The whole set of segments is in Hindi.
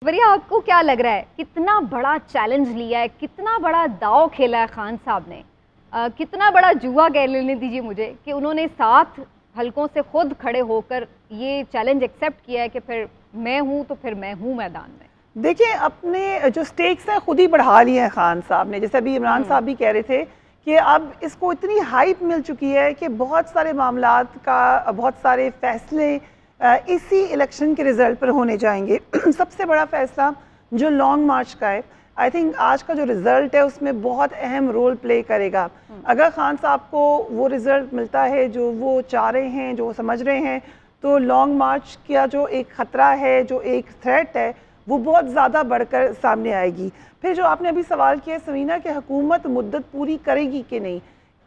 वरिया, आपको क्या लग रहा है कितना बड़ा चैलेंज लिया है, कितना बड़ा दाव खेला है खान साहब ने, कितना बड़ा जुआ कह लेने दीजिए मुझे कि उन्होंने 7 हलकों से खुद खड़े होकर ये चैलेंज एक्सेप्ट किया है कि फिर मैं हूँ तो फिर मैं हूँ मैदान में। देखिए, अपने जो स्टेक्स हैं खुद ही बढ़ा लिए हैं खान साहब ने। जैसे अभी इमरान साहब भी कह रहे थे कि अब इसको इतनी हाइप मिल चुकी है कि बहुत सारे मामलात का, बहुत सारे फैसले इसी इलेक्शन के रिज़ल्ट पर होने जाएंगे। सबसे बड़ा फैसला जो लॉन्ग मार्च का है, आई थिंक आज का जो रिज़ल्ट है उसमें बहुत अहम रोल प्ले करेगा। अगर खान साहब को वो रिज़ल्ट मिलता है जो वो चाह रहे हैं, जो वो समझ रहे हैं, तो लॉन्ग मार्च का जो एक ख़तरा है, जो एक थ्रेट है, वो बहुत ज़्यादा बढ़कर सामने आएगी। फिर जो आपने अभी सवाल किया समीना कि हुकूमत मुद्दत पूरी करेगी कि नहीं,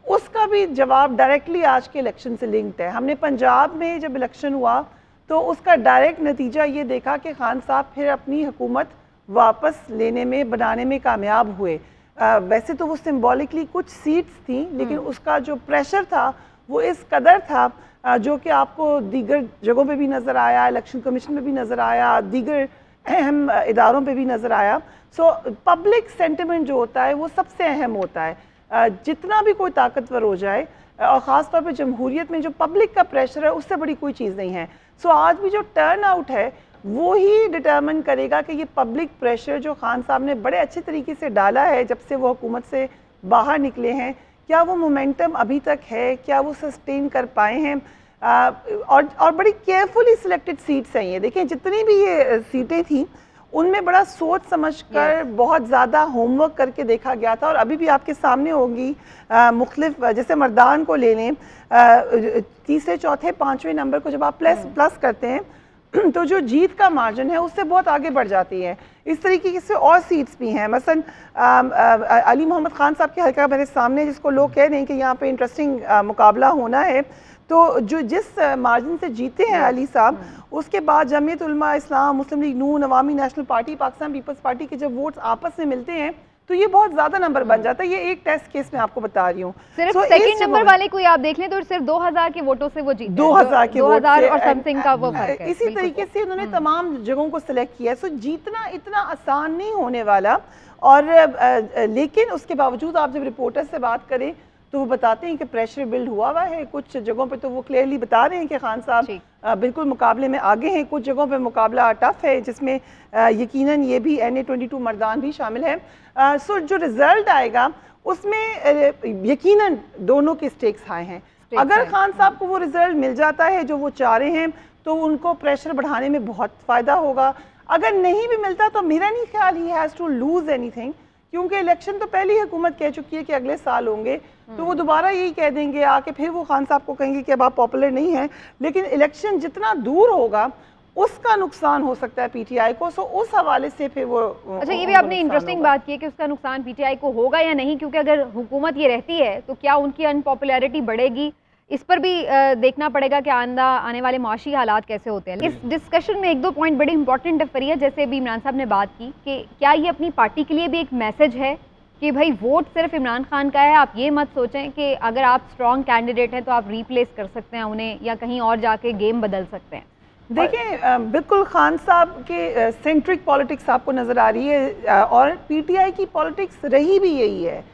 उसका भी जवाब डायरेक्टली आज के इलेक्शन से लिंक्ड है। हमने पंजाब में जब इलेक्शन हुआ तो उसका डायरेक्ट नतीजा ये देखा कि खान साहब फिर अपनी हुकूमत वापस लेने में, बनाने में कामयाब हुए। वैसे तो वो सिंबॉलिकली कुछ सीट्स थी, लेकिन उसका जो प्रेशर था वो इस कदर था जो कि आपको दीगर जगहों पे भी नज़र आया, इलेक्शन कमीशन में भी नज़र आया, दीगर अहम इदारों पे भी नज़र आया। सो पब्लिक सेंटिमेंट जो होता है वो सबसे अहम होता है। जितना भी कोई ताकतवर हो जाए, और ख़ास तौर पे जमहूरियत में जो पब्लिक का प्रेशर है, उससे बड़ी कोई चीज़ नहीं है। सो आज भी जो टर्न आउट है वो ही डिटर्मिन करेगा कि ये पब्लिक प्रेशर जो खान साहब ने बड़े अच्छे तरीके से डाला है जब से वो हुकूमत से बाहर निकले हैं, क्या वो मोमेंटम अभी तक है, क्या वो सस्टेन कर पाए हैं। और बड़ी केयरफुली सिलेक्टेड सीट्स हैं ये। देखें, जितनी भी ये सीटें थी उनमें बड़ा सोच समझकर बहुत ज़्यादा होमवर्क करके देखा गया था। और अभी भी आपके सामने होगी मुख्तलिफ, जैसे मर्दान को ले लें, तीसरे चौथे पाँचवें नंबर को जब आप प्लस करते हैं तो जो जीत का मार्जिन है उससे बहुत आगे बढ़ जाती है। इस तरीके से और सीट्स भी हैं, मसलन अली मोहम्मद खान साहब के हल्का मेरे सामने, जिसको लोग कह रहे हैं कि यहाँ पे इंटरेस्टिंग मुकाबला होना है, तो जो जिस मार्जिन से जीते हैं अली साहब, उसके बाद Jamiat Ulema Islam, Muslim League Noon, Awami National Party, Pakistan Peoples Party के जब वोट्स आपस में मिलते हैं तो ये बहुत ज्यादा नंबर बन जाता है। ये एक टेस्ट केस में आपको बता रही हूँ। सिर्फ सेकंड नंबर वाले कोई आप देख लें तो सिर्फ 2000 के वोटों से वो जीते, 2000 और समथिंग का वो फर्क है। इसी तरीके से उन्होंने तमाम जगहों को सिलेक्ट किया। सो जीतना इतना आसान नहीं होने वाला। और लेकिन उसके बावजूद आप जब रिपोर्टर से बात करें तो वो बताते हैं कि प्रेशर बिल्ड हुआ है। कुछ जगहों पे तो वो क्लियरली बता रहे हैं कि खान साहब बिल्कुल मुकाबले में आगे हैं। कुछ जगहों पे मुकाबला टफ है, जिसमें यकीनन ये भी NA-22 मर्दान भी शामिल है। सो जो रिजल्ट आएगा उसमें यकीनन दोनों के स्टेक्स हाई हैं। अगर खान साहब को वो रिजल्ट मिल जाता है जो वो चाह रहे हैं तो उनको प्रेशर बढ़ाने में बहुत फ़ायदा होगा। अगर नहीं भी मिलता तो मेरा नहीं ख्याल he has to lose anything, क्योंकि इलेक्शन तो पहले ही हुकूमत कह चुकी है कि अगले साल होंगे, तो वो दोबारा यही कह देंगे आके, फिर वो खान साहब को कहेंगे कि अब आप पॉपुलर नहीं हैं। लेकिन इलेक्शन जितना दूर होगा उसका नुकसान हो सकता है PTI को। सो उस हवाले से फिर वो अच्छा, ये भी आपने इंटरेस्टिंग बात की है कि उसका नुकसान PTI को होगा या नहीं, क्योंकि अगर हुकूमत ये रहती है तो क्या उनकी अनपॉपुलैरिटी बढ़ेगी, इस पर भी देखना पड़ेगा कि आने वाले माशी हालात कैसे होते हैं। इस डिस्कशन में 1-2 पॉइंट बड़े इंपॉर्टेंट है फरिया, जैसे भी इमरान साहब ने बात की कि क्या ये अपनी पार्टी के लिए भी एक मैसेज है कि भाई वोट सिर्फ इमरान खान का है, आप ये मत सोचें कि अगर आप स्ट्रॉन्ग कैंडिडेट हैं तो आप रिप्लेस कर सकते हैं उन्हें या कहीं और जाके गेम बदल सकते हैं। देखिए, बिल्कुल खान साहब के सेंट्रिक पॉलिटिक्स आपको नज़र आ रही है और PTI की पॉलिटिक्स रही भी यही है।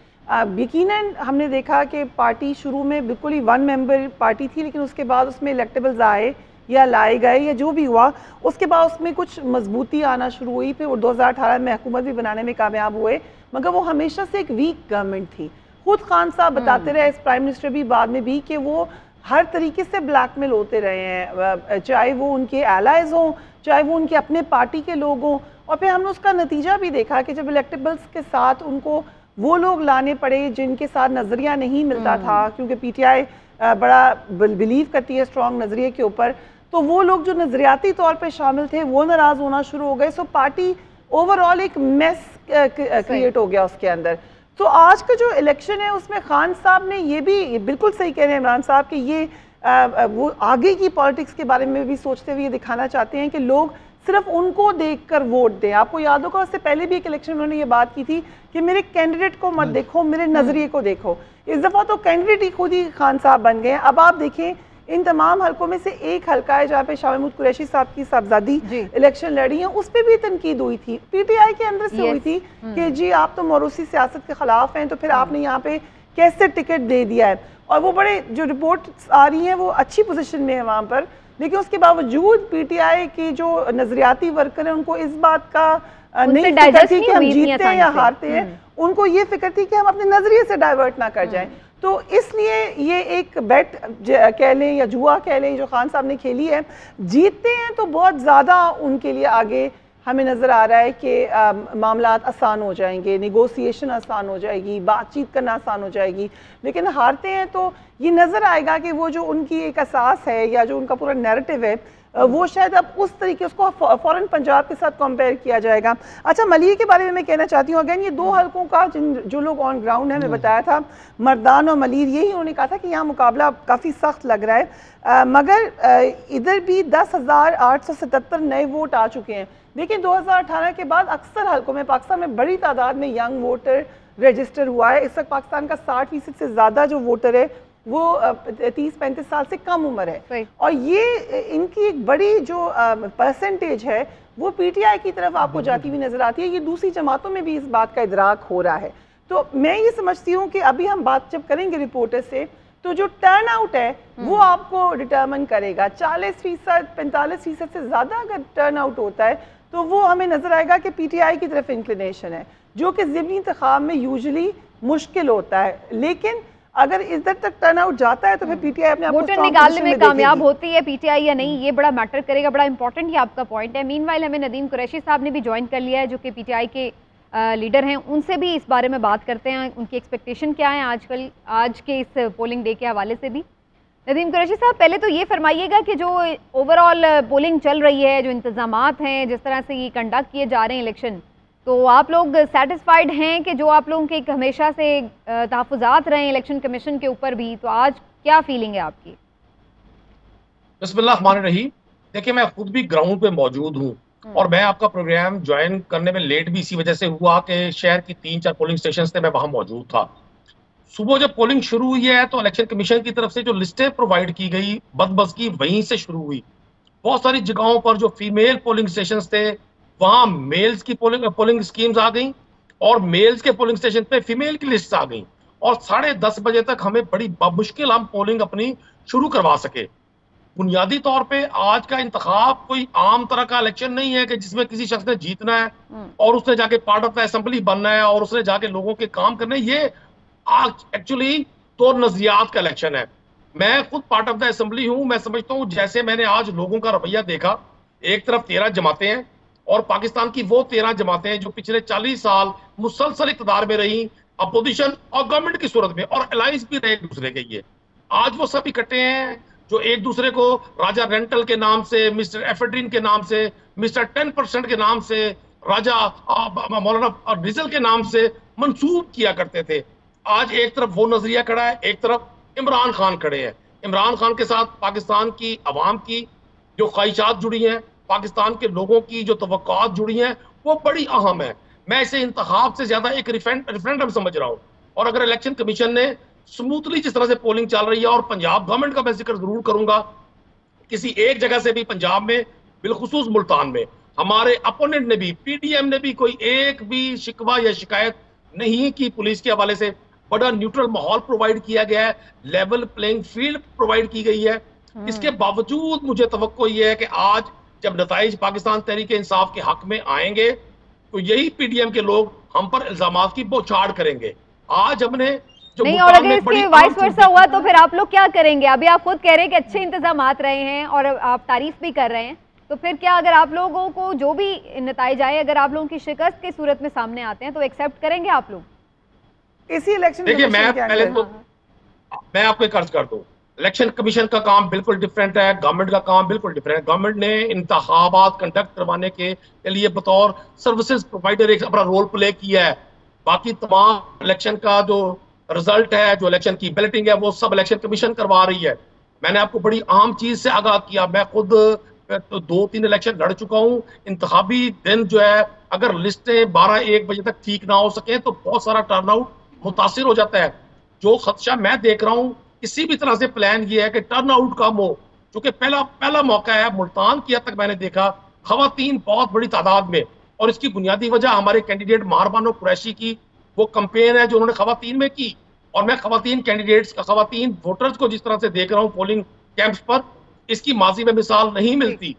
यकीनन हमने देखा कि पार्टी शुरू में बिल्कुल ही 1 मेंबर पार्टी थी, लेकिन उसके बाद उसमें इलेक्टेबल्स आए या लाए गए या जो भी हुआ, उसके बाद उसमें कुछ मजबूती आना शुरू हुई। फिर वो 2018 में हुकूमत भी बनाने में कामयाब हुए, मगर वो हमेशा से एक वीक गवर्नमेंट थी। खुद खान साहब बताते रहे, इस प्राइम मिनिस्टर भी बाद में भी, कि वो हर तरीके से ब्लैकमेल होते रहे हैं, चाहे वो उनके एलाइज हों, चाहे वो उनके अपने पार्टी के लोग हों। और फिर हमने उसका नतीजा भी देखा कि जब इलेक्टेबल्स के साथ उनको वो लोग लाने पड़े जिनके साथ नज़रिया नहीं मिलता था, क्योंकि PTI बड़ा बिलीव करती है स्ट्रॉन्ग नज़रिए के ऊपर, तो वो लोग जो नज़रियाती तौर पे शामिल थे वो नाराज़ होना शुरू हो गए। सो पार्टी ओवरऑल एक मेस क्रिएट हो गया उसके अंदर। तो आज का जो इलेक्शन है उसमें खान साहब ने ये भी बिल्कुल सही कह रहे हैं इमरान साहब कि ये वो आगे की पॉलिटिक्स के बारे में भी सोचते हुए दिखाना चाहते हैं कि लोग सिर्फ उनको देखकर वोट दें। आपको याद होगा उससे पहले भी एक इलेक्शन में उन्होंने ये बात की थी कि मेरे कैंडिडेट को मत देखो, मेरे नज़रिए को देखो। इस दफ़ा तो कैंडिडेट ही खुद ही खान साहब बन गए हैं। अब आप देखें इन तमाम हलकों में से एक हलका है जहाँ पे शाह महमूद कुरैशी साहब की साहबजादी इलेक्शन लड़ी है, उस पर भी तनकीद हुई थी, पीटीआई के अंदर से हुई थी कि जी आप तो मौरूसी सियासत के खिलाफ हैं, तो फिर आपने यहाँ पे कैसे टिकट दे दिया है। और वो बड़े जो रिपोर्ट आ रही हैं वो अच्छी पोजीशन में है वहाँ पर, लेकिन उसके बावजूद पीटीआई की जो नजरियाती वर्कर हैं उनको इस बात का नहीं फिक्र थी कि हम जीतते हैं या हारते हैं, उनको ये फिक्र थी कि हम अपने नजरिए से डाइवर्ट ना कर जाएं। तो इसलिए ये एक बेट कह लें या जुआ कह लें जो खान साहब ने खेली है, जीतते हैं तो बहुत ज़्यादा उनके लिए आगे हमें नज़र आ रहा है कि मामलात आसान हो जाएंगे, निगोसिएशन आसान हो जाएगी, बातचीत करना आसान हो जाएगी। लेकिन हारते हैं तो ये नज़र आएगा कि वो जो उनकी एक असास है या जो उनका पूरा नैरेटिव है वो शायद अब उस तरीके उसको फौरन पंजाब के साथ कंपेयर किया जाएगा। अच्छा, मलीर के बारे में मैं कहना चाहती हूँ, अगेन ये दो हलकों का जो लोग ऑन ग्राउंड है, मैं बताया था मर्दान और मलीर, यही उन्होंने कहा था कि यहाँ मुकाबला काफ़ी सख्त लग रहा है, मगर इधर भी 10,877 नए वोट आ चुके हैं। लेकिन 2018 के बाद अक्सर हलकों में पाकिस्तान में बड़ी तादाद में यंग वोटर रजिस्टर हुआ है। इस वक्त पाकिस्तान का 60% से ज़्यादा जो वोटर है वो 30-35 साल से कम उम्र है, और ये इनकी एक बड़ी जो परसेंटेज है वो पीटीआई की तरफ आपको जाती हुई नजर आती है। ये दूसरी जमातों में भी इस बात का इदराक हो रहा है। तो मैं ये समझती हूँ कि अभी हम बात जब करेंगे रिपोर्टर से तो जो टर्न आउट है वो आपको डिटर्मिन करेगा। 40%, 45% से ज़्यादा अगर टर्न आउट होता है तो वो हमें नजर आएगा कि पीटीआई की तरफ इंक्लिनेशन है, जो कि ज़िमनी इंतखाब में यूजुअली मुश्किल होता है। लेकिन अगर इधर तक टर्न आउट जाता है तो फिर पीटीआई अपने वोटर निकालने में कामयाब होती है पीटीआई या नहीं, ये बड़ा मैटर करेगा, बड़ा इंपॉर्टेंट ही आपका पॉइंट है। मीनवाइल हमें नदीम कुरैशी साहब ने भी ज्वाइन कर लिया है जो कि पीटीआई के लीडर हैं, उनसे भी इस बारे में बात करते हैं, उनकी एक्सपेक्टेशन क्या है आजकल आज के इस पोलिंग डे के हवाले से भी। नदीम कुरैशी साहब, पहले तो ये फरमाइएगा कि जो ओवरऑल पोलिंग चल रही है, जो इंतजामात हैं, जिस तरह से ये कंडक्ट किए जा रहे हैं इलेक्शन, तो आप लोग सेटिस्फाइड हैं कि जो आप लोगों के एक हमेशा से तहफ़्फ़ुज़ात रहे हैं इलेक्शन कमीशन के ऊपर भी, तो आज क्या फीलिंग है आपकी? बिस्मिल्लाहिर्रहमानिर्रहीम। देखिए, मैं खुद भी ग्राउंड पे मौजूद हूँ और मैं आपका प्रोग्राम ज्वाइन करने में लेट भी इसी वजह से हुआ कि शहर की 3-4 पोलिंग स्टेशन थे, मैं वहां मौजूद था। सुबह जब पोलिंग शुरू हुई है तो इलेक्शन कमीशन की तरफ से जो लिस्टें प्रोवाइड की गई बदबज़गी वहीं से शुरू हुई। बहुत सारी जगहों पर जो फीमेल पोलिंग स्टेशन थे वहां मेल्स की पोलिंग स्कीम्स आ गई और मेल्स के पोलिंग स्टेशन पे फीमेल की लिस्ट आ गई, और 10:30 बजे तक हमें बड़ी मुश्किल हम पोलिंग अपनी शुरू करवा सके। बुनियादी तौर पे आज का इंतखाब कोई आम तरह का इलेक्शन नहीं है कि जिसमें किसी शख्स ने जीतना है और उसने जाके पार्ट ऑफ द असेंबली बनना है और उसने जाके लोगों के काम करने। ये एक्चुअली तो नजरियात का इलेक्शन है। मैं खुद पार्ट ऑफ द असेंबली हूं। मैं समझता हूं जैसे मैंने आज लोगों का रवैया देखा, एक तरफ 13 जमातें हैं और पाकिस्तान की वो 13 जमातें हैं जो पिछले 40 साल मुसलसल इक़्तिदार में रही, अपोजिशन और गवर्नमेंट की सूरत में, और अलायंस भी रहे एक दूसरे के। ये आज वो सब इकट्ठे हैं जो एक दूसरे को राजा रेंटल के नाम से, मिस्टर एफेड्रीन के नाम से, मिस्टर 10% के नाम से, राजा मौलाना रिजल के नाम से मंसूब किया करते थे। आज एक तरफ वो नजरिया खड़ा है, एक तरफ इमरान खान खड़े हैं। इमरान खान के साथ पाकिस्तान की अवाम की जो ख्वाहिशात जुड़ी हैं, पाकिस्तान के लोगों की जो तवक्कुआत जुड़ी हैं, वो बड़ी अहम है। मैं इसे इंतखाब से ज्यादा एक रेफरेंडम समझ रहा हूँ। और अगर इलेक्शन कमीशन ने स्मूथली जिस तरह से पोलिंग चल रही है, और पंजाब गवर्नमेंट का मैं जिक्र जरूर करूंगा, किसी एक जगह से भी पंजाब में, बिलखुसूस मुल्तान में, हमारे अपोनेंट ने भी, पीडीएम ने भी कोई एक भी शिकवा या शिकायत नहीं की। पुलिस के हवाले से बड़ा न्यूट्रल माहौल प्रोवाइड किया गया है, लेवल प्लेइंग फील्ड प्रोवाइड की गई है। इसके बावजूद मुझे तवक्को ये है कि आज जब नताइज पाकिस्तान तहरीक इंसाफ के हक में आएंगे तो यही पीडीएम के लोग हम पर इल्जामात की बौछार करेंगे। आज हमने नहीं, और अगर इसके वाइस वर्सा हुआ तो फिर आप लोग क्या करेंगे? अभी आप खुद कह रहे हैं कि अच्छे इंतजामात रहे हैं और आप तारीफ भी कर रहे हैं, तो फिर क्या अगर आप लोगों को जो भी नताइज आए, अगर आप लोगों की शिकस्त की सूरत में सामने आते हैं तो एक्सेप्ट करेंगे आप लोग? इसी इलेक्शन देखिए, मैं पहले तो मैं आपको एक अर्ज कर दूं, इलेक्शन कमीशन का काम बिल्कुल डिफरेंट है, गवर्नमेंट का काम बिल्कुल डिफरेंट है। गवर्नमेंट ने इंतखाबात कंडक्ट करवाने के लिए बतौर सर्विसेज प्रोवाइडर एक अपना रोल प्ले किया है। बाकी तमाम इलेक्शन का जो रिजल्ट है, जो इलेक्शन की बैलेटिंग है, वो सब इलेक्शन कमीशन करवा रही है। मैंने आपको बड़ी अहम चीज से आगाह किया, मैं खुद तो 2-3 इलेक्शन लड़ चुका हूँ। इंतखाबी दिन जो है, अगर लिस्टें 12-1 बजे तक ठीक ना हो सके तो बहुत सारा टर्नआउट मुतासिर हो जाता है। जो खदशा मैं देख रहा हूँ किसी भी तरह से प्लान ये है कि टर्न आउट कम हो, क्योंकि पहला मौका है। मुल्तान की हद तक मैंने देखा खवातीन बहुत बड़ी तादाद में, और इसकी बुनियादी वजह हमारे कैंडिडेट माहरबानो कुरैशी की वो कंपेन है जो उन्होंने खवातीन में की। और मैं खवातीन कैंडिडेट्स का, खवातीन वोटर्स को जिस तरह से देख रहा हूँ पोलिंग कैंप्स पर, इसकी माजी में मिसाल नहीं मिलती।